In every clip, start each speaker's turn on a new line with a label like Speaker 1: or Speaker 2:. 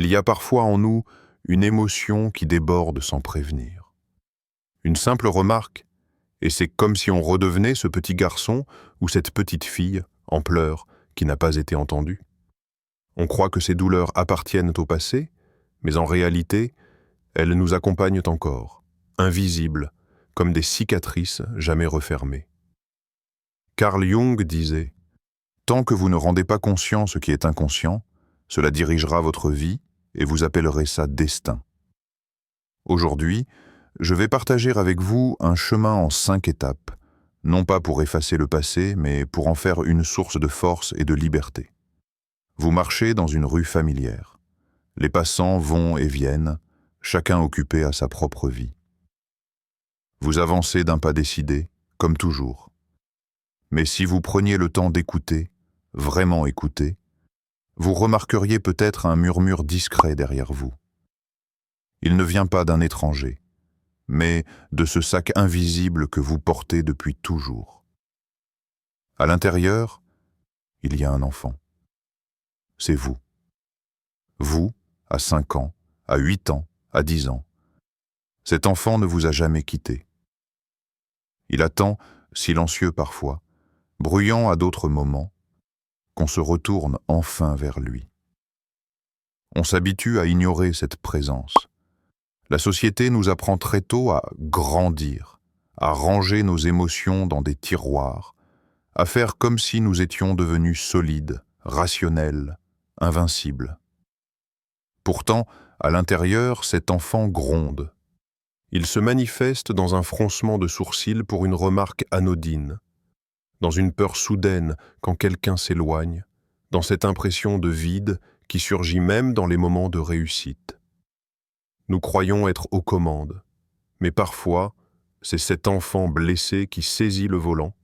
Speaker 1: Il y a parfois en nous une émotion qui déborde sans prévenir. Une simple remarque, et c'est comme si on redevenait ce petit garçon ou cette petite fille en pleurs qui n'a pas été entendue. On croit que ces douleurs appartiennent au passé, mais en réalité, elles nous accompagnent encore, invisibles, comme des cicatrices jamais refermées. Carl Jung disait « Tant que vous ne rendez pas conscient ce qui est inconscient, cela dirigera votre vie et vous appellerez ça destin. » Aujourd'hui, je vais partager avec vous un chemin en 5 étapes, non pas pour effacer le passé, mais pour en faire une source de force et de liberté. Vous marchez dans une rue familière. Les passants vont et viennent, chacun occupé à sa propre vie. Vous avancez d'un pas décidé, comme toujours. Mais si vous preniez le temps d'écouter, vraiment écouter, vous remarqueriez peut-être un murmure discret derrière vous. Il ne vient pas d'un étranger, mais de ce sac invisible que vous portez depuis toujours. À l'intérieur, il y a un enfant. C'est vous. Vous, à 5 ans, à 8 ans, à 10 ans. Cet enfant ne vous a jamais quitté. Il attend, silencieux parfois, bruyant à d'autres moments, qu'on se retourne enfin vers lui. On s'habitue à ignorer cette présence. La société nous apprend très tôt à grandir, à ranger nos émotions dans des tiroirs, à faire comme si nous étions devenus solides, rationnels, invincibles. Pourtant, à l'intérieur, cet enfant gronde. Il se manifeste dans un froncement de sourcils pour une remarque anodine, dans une peur soudaine quand quelqu'un s'éloigne, dans cette impression de vide qui surgit même dans les moments de réussite. Nous croyons être aux commandes, mais parfois, c'est cet enfant blessé qui saisit le volant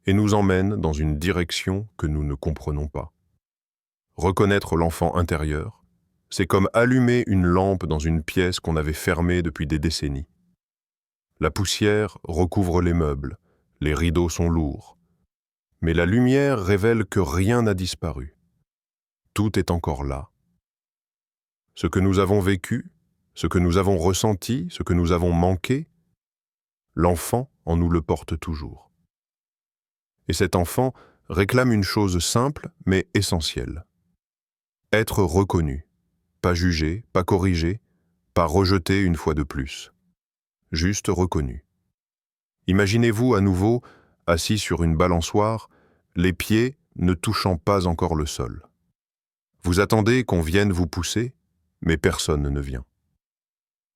Speaker 1: et nous emmène dans une direction que nous ne comprenons pas. Reconnaître l'enfant intérieur, c'est comme allumer une lampe dans une pièce qu'on avait fermée depuis des décennies. La poussière recouvre les meubles, les rideaux sont lourds, mais la lumière révèle que rien n'a disparu. Tout est encore là. Ce que nous avons vécu, ce que nous avons ressenti, ce que nous avons manqué, l'enfant en nous le porte toujours. Et cet enfant réclame une chose simple mais essentielle. Être reconnu, pas jugé, pas corrigé, pas rejeté une fois de plus. Juste reconnu. Imaginez-vous à nouveau assis sur une balançoire, les pieds ne touchant pas encore le sol. Vous attendez qu'on vienne vous pousser, mais personne ne vient.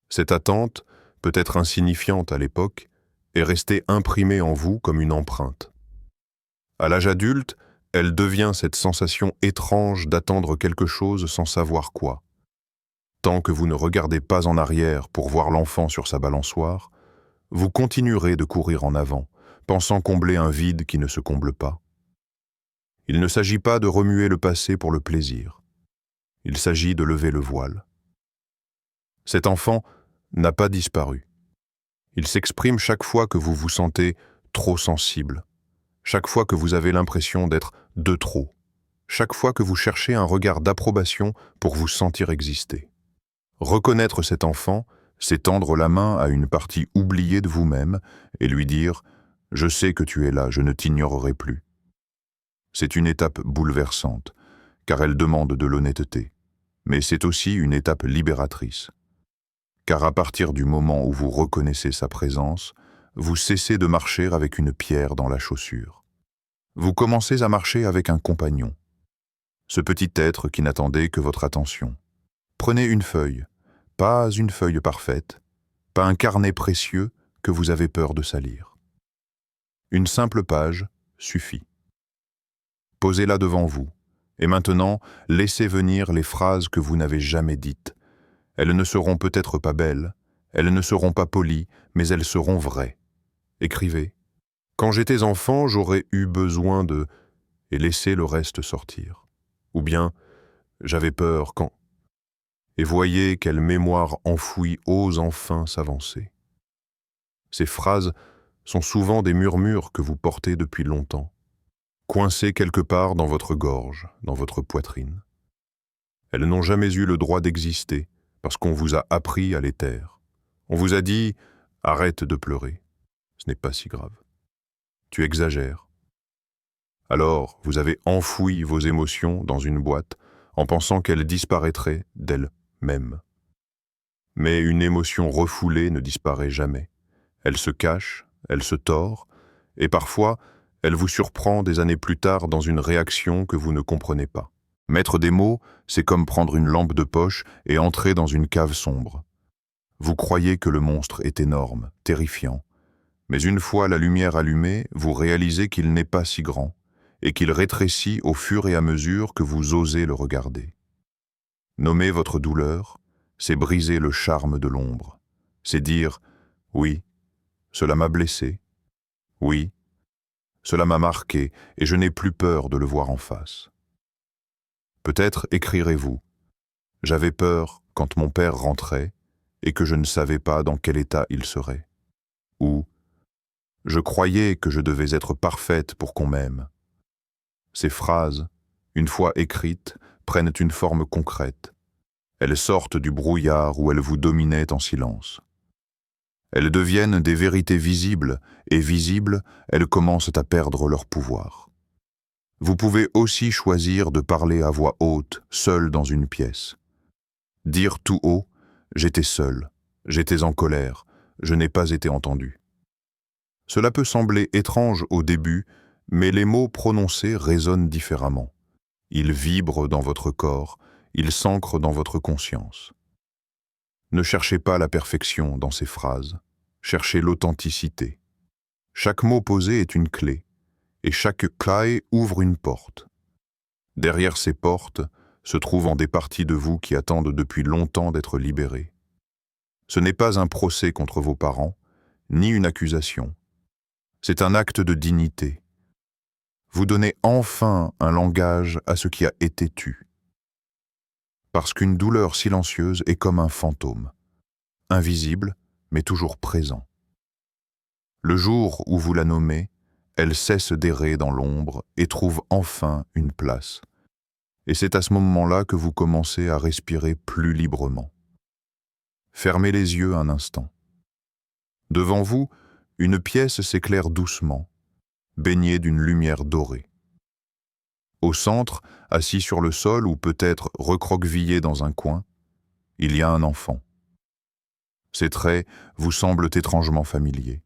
Speaker 1: Cette attente, peut-être insignifiante à l'époque, est restée imprimée en vous comme une empreinte. À l'âge adulte, elle devient cette sensation étrange d'attendre quelque chose sans savoir quoi. Tant que vous ne regardez pas en arrière pour voir l'enfant sur sa balançoire, vous continuerez de courir en avant, pensant combler un vide qui ne se comble pas. Il ne s'agit pas de remuer le passé pour le plaisir. Il s'agit de lever le voile. Cet enfant n'a pas disparu. Il s'exprime chaque fois que vous vous sentez trop sensible, chaque fois que vous avez l'impression d'être de trop, chaque fois que vous cherchez un regard d'approbation pour vous sentir exister. Reconnaître cet enfant, c'est tendre la main à une partie oubliée de vous-même et lui dire « Je sais que tu es là, je ne t'ignorerai plus ». C'est une étape bouleversante, car elle demande de l'honnêteté, mais c'est aussi une étape libératrice. Car à partir du moment où vous reconnaissez sa présence, vous cessez de marcher avec une pierre dans la chaussure. Vous commencez à marcher avec un compagnon, ce petit être qui n'attendait que votre attention. Prenez une feuille, pas une feuille parfaite, pas un carnet précieux que vous avez peur de salir. Une simple page suffit. Posez-la devant vous, et maintenant, laissez venir les phrases que vous n'avez jamais dites. Elles ne seront peut-être pas belles, elles ne seront pas polies, mais elles seront vraies. Écrivez. Quand j'étais enfant, j'aurais eu besoin de... et laissez le reste sortir. Ou bien, j'avais peur quand... Et voyez quelle mémoire enfouie ose enfin s'avancer. Ces phrases sont souvent des murmures que vous portez depuis longtemps, coincés quelque part dans votre gorge, dans votre poitrine. Elles n'ont jamais eu le droit d'exister, parce qu'on vous a appris à les taire. On vous a dit « Arrête de pleurer, ce n'est pas si grave. Tu exagères. » Alors, vous avez enfoui vos émotions dans une boîte en pensant qu'elles disparaîtraient d'elles-mêmes. Mais une émotion refoulée ne disparaît jamais. Elle se cache, elle se tord, et parfois, elle vous surprend des années plus tard dans une réaction que vous ne comprenez pas. Mettre des mots, c'est comme prendre une lampe de poche et entrer dans une cave sombre. Vous croyez que le monstre est énorme, terrifiant, mais une fois la lumière allumée, vous réalisez qu'il n'est pas si grand et qu'il rétrécit au fur et à mesure que vous osez le regarder. Nommer votre douleur, c'est briser le charme de l'ombre. C'est dire « Oui, cela m'a blessé. Oui, cela m'a marqué et je n'ai plus peur de le voir en face. » Peut-être écrirez-vous « J'avais peur quand mon père rentrait et que je ne savais pas dans quel état il serait. » Ou « Je croyais que je devais être parfaite pour qu'on m'aime. » Ces phrases, une fois écrites, prennent une forme concrète. Elles sortent du brouillard où elles vous dominaient en silence. Elles deviennent des vérités visibles, et visibles, elles commencent à perdre leur pouvoir. Vous pouvez aussi choisir de parler à voix haute, seul dans une pièce. Dire tout haut « J'étais seul, j'étais en colère, je n'ai pas été entendu. » Cela peut sembler étrange au début, mais les mots prononcés résonnent différemment. Ils vibrent dans votre corps, ils s'ancrent dans votre conscience. Ne cherchez pas la perfection dans ces phrases, cherchez l'authenticité. Chaque mot posé est une clé, et chaque clé ouvre une porte. Derrière ces portes se trouvent des parties de vous qui attendent depuis longtemps d'être libérées. Ce n'est pas un procès contre vos parents, ni une accusation. C'est un acte de dignité. Vous donnez enfin un langage à ce qui a été tu. Parce qu'une douleur silencieuse est comme un fantôme, invisible mais toujours présent. Le jour où vous la nommez, elle cesse d'errer dans l'ombre et trouve enfin une place. Et c'est à ce moment-là que vous commencez à respirer plus librement. Fermez les yeux un instant. Devant vous, une pièce s'éclaire doucement, baignée d'une lumière dorée. Au centre, assis sur le sol ou peut-être recroquevillé dans un coin, il y a un enfant. Ses traits vous semblent étrangement familiers.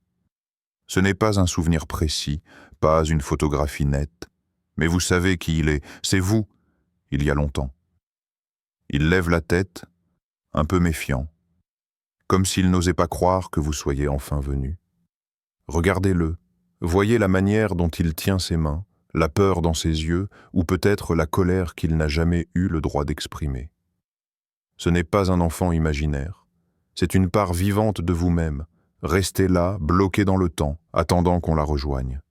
Speaker 1: Ce n'est pas un souvenir précis, pas une photographie nette, mais vous savez qui il est, c'est vous, il y a longtemps. Il lève la tête, un peu méfiant, comme s'il n'osait pas croire que vous soyez enfin venu. Regardez-le, voyez la manière dont il tient ses mains, la peur dans ses yeux, ou peut-être la colère qu'il n'a jamais eu le droit d'exprimer. Ce n'est pas un enfant imaginaire, c'est une part vivante de vous-même, restez là, bloqué dans le temps, attendant qu'on la rejoigne.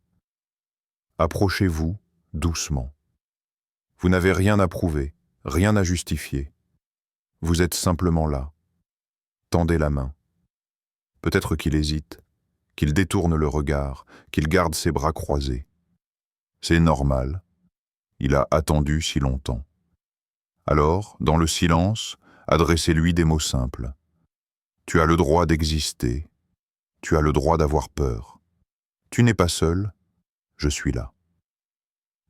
Speaker 1: Approchez-vous doucement. Vous n'avez rien à prouver, rien à justifier. Vous êtes simplement là. Tendez la main. Peut-être qu'il hésite, qu'il détourne le regard, qu'il garde ses bras croisés. C'est normal. Il a attendu si longtemps. Alors, dans le silence, adressez-lui des mots simples. Tu as le droit d'exister. Tu as le droit d'avoir peur. Tu n'es pas seul. Je suis là.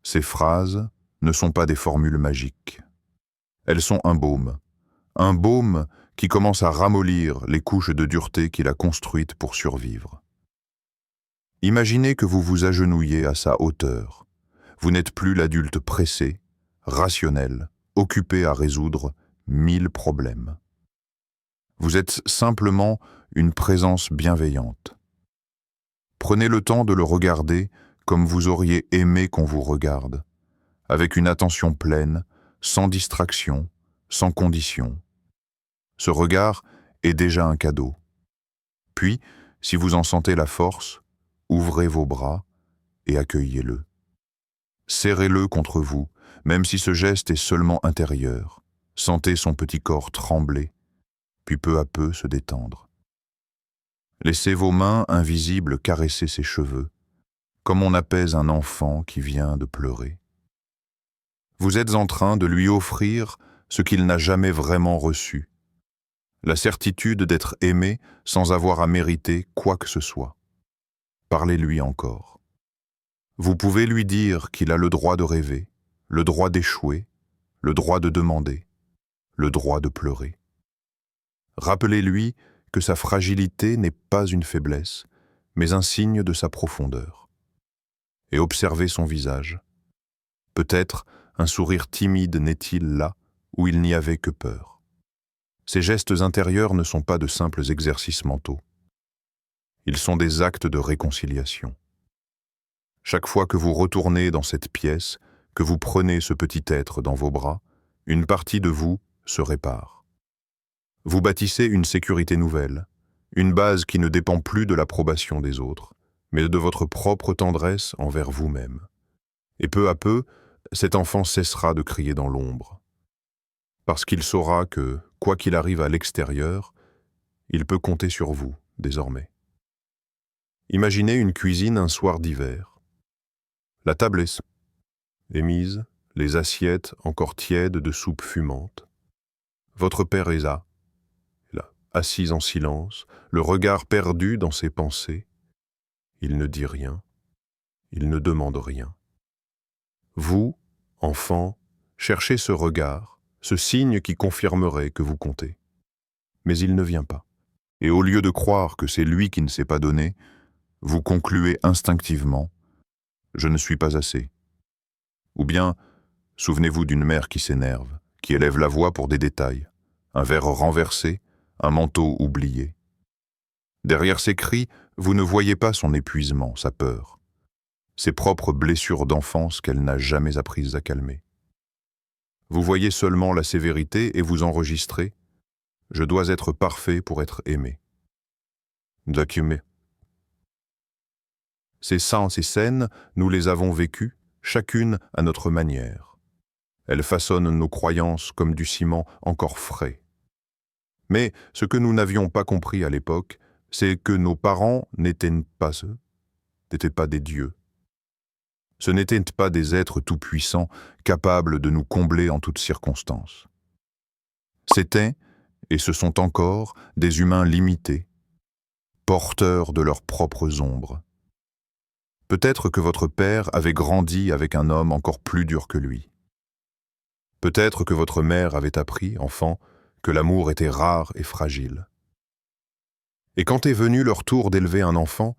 Speaker 1: Ces phrases ne sont pas des formules magiques. Elles sont un baume qui commence à ramollir les couches de dureté qu'il a construites pour survivre. Imaginez que vous vous agenouillez à sa hauteur. Vous n'êtes plus l'adulte pressé, rationnel, occupé à résoudre 1000 problèmes. Vous êtes simplement une présence bienveillante. Prenez le temps de le regarder comme vous auriez aimé qu'on vous regarde, avec une attention pleine, sans distraction, sans condition. Ce regard est déjà un cadeau. Puis, si vous en sentez la force, ouvrez vos bras et accueillez-le. Serrez-le contre vous, même si ce geste est seulement intérieur. Sentez son petit corps trembler, puis peu à peu se détendre. Laissez vos mains invisibles caresser ses cheveux, comme on apaise un enfant qui vient de pleurer. Vous êtes en train de lui offrir ce qu'il n'a jamais vraiment reçu, la certitude d'être aimé sans avoir à mériter quoi que ce soit. Parlez-lui encore. Vous pouvez lui dire qu'il a le droit de rêver, le droit d'échouer, le droit de demander, le droit de pleurer. Rappelez-lui que sa fragilité n'est pas une faiblesse, mais un signe de sa profondeur. Et observez son visage. Peut-être un sourire timide n'est-il là où il n'y avait que peur. Ces gestes intérieurs ne sont pas de simples exercices mentaux. Ils sont des actes de réconciliation. Chaque fois que vous retournez dans cette pièce, que vous prenez ce petit être dans vos bras, une partie de vous se répare. Vous bâtissez une sécurité nouvelle, une base qui ne dépend plus de l'approbation des autres, mais de votre propre tendresse envers vous-même. Et peu à peu, cet enfant cessera de crier dans l'ombre, parce qu'il saura que, quoi qu'il arrive à l'extérieur, il peut compter sur vous, désormais. Imaginez une cuisine un soir d'hiver. La table est mise, les assiettes encore tièdes de soupe fumante. Votre père est là, assis en silence, le regard perdu dans ses pensées. Il ne dit rien, il ne demande rien. Vous, enfant, cherchez ce regard, ce signe qui confirmerait que vous comptez. Mais il ne vient pas. Et au lieu de croire que c'est lui qui ne s'est pas donné, vous concluez instinctivement « Je ne suis pas assez ». Ou bien, souvenez-vous d'une mère qui s'énerve, qui élève la voix pour des détails, un verre renversé, un manteau oublié. Derrière ces cris, vous ne voyez pas son épuisement, sa peur, ses propres blessures d'enfance qu'elle n'a jamais apprises à calmer. Vous voyez seulement la sévérité et vous enregistrez « Je dois être parfait pour être aimé ». Ces scènes, nous les avons vécues, chacune à notre manière. Elles façonnent nos croyances comme du ciment encore frais. Mais ce que nous n'avions pas compris à l'époque, c'est que nos parents n'étaient pas des dieux. Ce n'étaient pas des êtres tout-puissants, capables de nous combler en toutes circonstances. C'étaient, et ce sont encore, des humains limités, porteurs de leurs propres ombres. Peut-être que votre père avait grandi avec un homme encore plus dur que lui. Peut-être que votre mère avait appris, enfant, que l'amour était rare et fragile. Et quand est venu leur tour d'élever un enfant,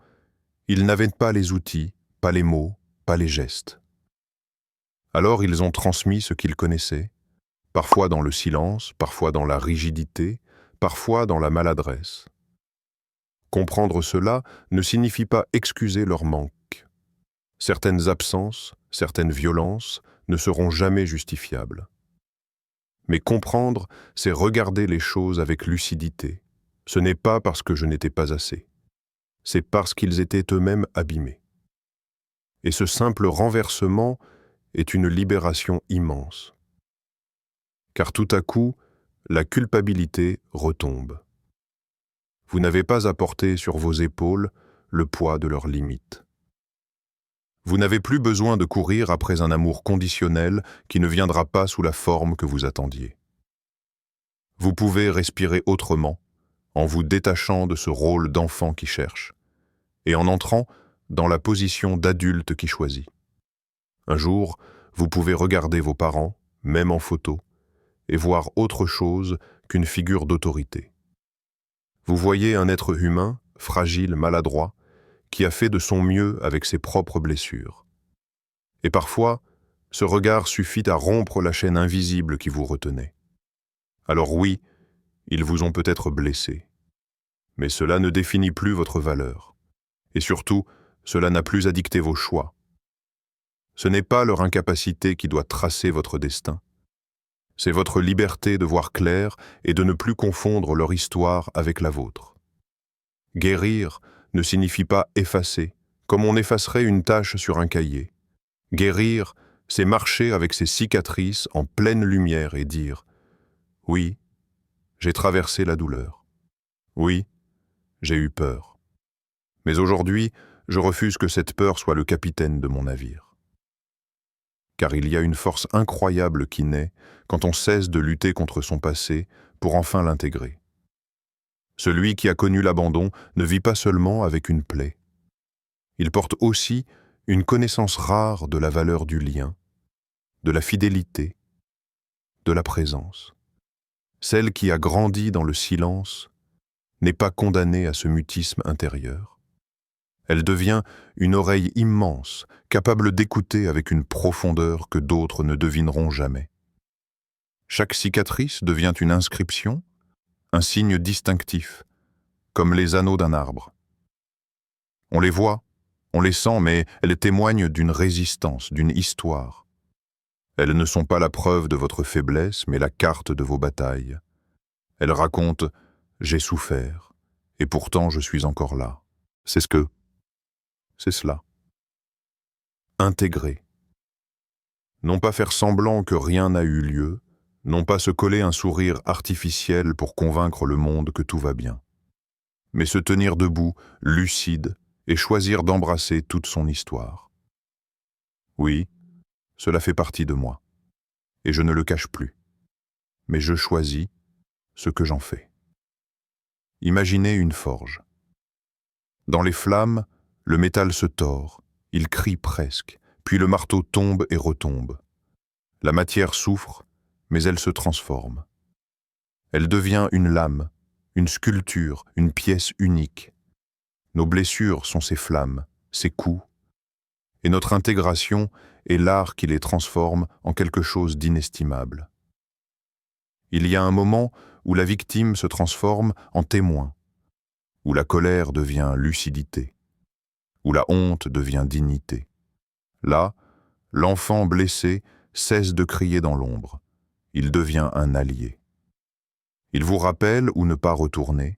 Speaker 1: ils n'avaient pas les outils, pas les mots, pas les gestes. Alors ils ont transmis ce qu'ils connaissaient, parfois dans le silence, parfois dans la rigidité, parfois dans la maladresse. Comprendre cela ne signifie pas excuser leur manque. Certaines absences, certaines violences ne seront jamais justifiables. Mais comprendre, c'est regarder les choses avec lucidité. Ce n'est pas parce que je n'étais pas assez. C'est parce qu'ils étaient eux-mêmes abîmés. Et ce simple renversement est une libération immense. Car tout à coup, la culpabilité retombe. Vous n'avez pas à porter sur vos épaules le poids de leurs limites. Vous n'avez plus besoin de courir après un amour conditionnel qui ne viendra pas sous la forme que vous attendiez. Vous pouvez respirer autrement, en vous détachant de ce rôle d'enfant qui cherche, et en entrant dans la position d'adulte qui choisit. Un jour, vous pouvez regarder vos parents, même en photo, et voir autre chose qu'une figure d'autorité. Vous voyez un être humain, fragile, maladroit, qui a fait de son mieux avec ses propres blessures. Et parfois, ce regard suffit à rompre la chaîne invisible qui vous retenait. Alors oui, ils vous ont peut-être blessé, mais cela ne définit plus votre valeur. Et surtout, cela n'a plus à dicter vos choix. Ce n'est pas leur incapacité qui doit tracer votre destin. C'est votre liberté de voir clair et de ne plus confondre leur histoire avec la vôtre. Guérir ne signifie pas effacer, comme on effacerait une tache sur un cahier. Guérir, c'est marcher avec ses cicatrices en pleine lumière et dire « Oui, j'ai traversé la douleur. Oui, j'ai eu peur. Mais aujourd'hui, je refuse que cette peur soit le capitaine de mon navire. » car il y a une force incroyable qui naît quand on cesse de lutter contre son passé pour enfin l'intégrer. Celui qui a connu l'abandon ne vit pas seulement avec une plaie. Il porte aussi une connaissance rare de la valeur du lien, de la fidélité, de la présence. Celle qui a grandi dans le silence n'est pas condamnée à ce mutisme intérieur. Elle devient une oreille immense, capable d'écouter avec une profondeur que d'autres ne devineront jamais. Chaque cicatrice devient une inscription, un signe distinctif, comme les anneaux d'un arbre. On les voit, on les sent, mais elles témoignent d'une résistance, d'une histoire. Elles ne sont pas la preuve de votre faiblesse, mais la carte de vos batailles. Elles racontent « j'ai souffert, et pourtant je suis encore là ». C'est cela. Intégrer. Non pas faire semblant que rien n'a eu lieu, non pas se coller un sourire artificiel pour convaincre le monde que tout va bien, mais se tenir debout, lucide, et choisir d'embrasser toute son histoire. Oui, cela fait partie de moi, et je ne le cache plus, mais je choisis ce que j'en fais. Imaginez une forge. Dans les flammes, le métal se tord, il crie presque, puis le marteau tombe et retombe. La matière souffre, mais elle se transforme. Elle devient une lame, une sculpture, une pièce unique. Nos blessures sont ces flammes, ces coups, et notre intégration est l'art qui les transforme en quelque chose d'inestimable. Il y a un moment où la victime se transforme en témoin, où la colère devient lucidité, où la honte devient dignité. Là, l'enfant blessé cesse de crier dans l'ombre. Il devient un allié. Il vous rappelle où ne pas retourner.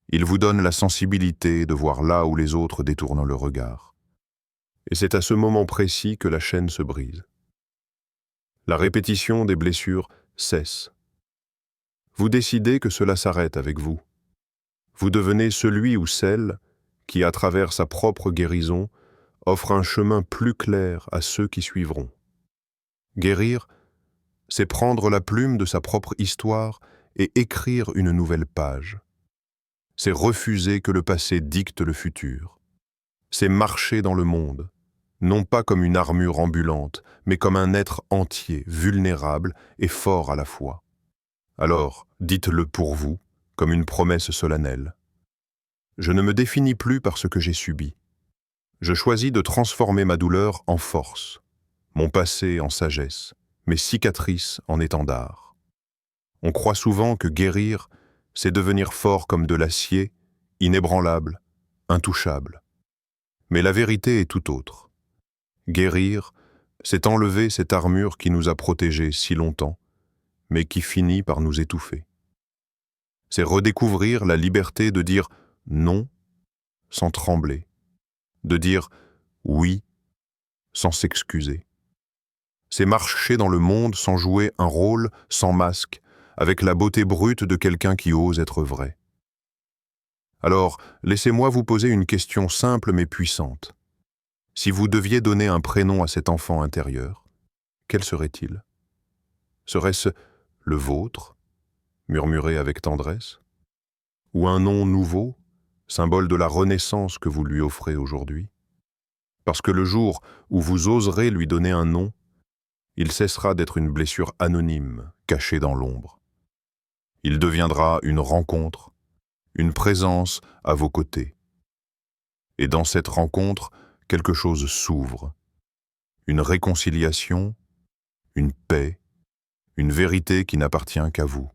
Speaker 1: Il vous donne la sensibilité de voir là où les autres détournent le regard. Et c'est à ce moment précis que la chaîne se brise. La répétition des blessures cesse. Vous décidez que cela s'arrête avec vous. Vous devenez celui ou celle qui, à travers sa propre guérison, offre un chemin plus clair à ceux qui suivront. Guérir, c'est prendre la plume de sa propre histoire et écrire une nouvelle page. C'est refuser que le passé dicte le futur. C'est marcher dans le monde, non pas comme une armure ambulante, mais comme un être entier, vulnérable et fort à la fois. Alors, dites-le pour vous, comme une promesse solennelle. Je ne me définis plus par ce que j'ai subi. Je choisis de transformer ma douleur en force, mon passé en sagesse, mes cicatrices en étendard. On croit souvent que guérir, c'est devenir fort comme de l'acier, inébranlable, intouchable. Mais la vérité est tout autre. Guérir, c'est enlever cette armure qui nous a protégés si longtemps, mais qui finit par nous étouffer. C'est redécouvrir la liberté de dire non sans trembler, de dire oui sans s'excuser. C'est marcher dans le monde sans jouer un rôle, sans masque, avec la beauté brute de quelqu'un qui ose être vrai. Alors, laissez-moi vous poser une question simple mais puissante. Si vous deviez donner un prénom à cet enfant intérieur, quel serait-il? Serait-ce le vôtre, murmuré avec tendresse? Ou un nom nouveau, symbole de la renaissance que vous lui offrez aujourd'hui? Parce que le jour où vous oserez lui donner un nom, il cessera d'être une blessure anonyme, cachée dans l'ombre. Il deviendra une rencontre, une présence à vos côtés. Et dans cette rencontre, quelque chose s'ouvre. Une réconciliation, une paix, une vérité qui n'appartient qu'à vous.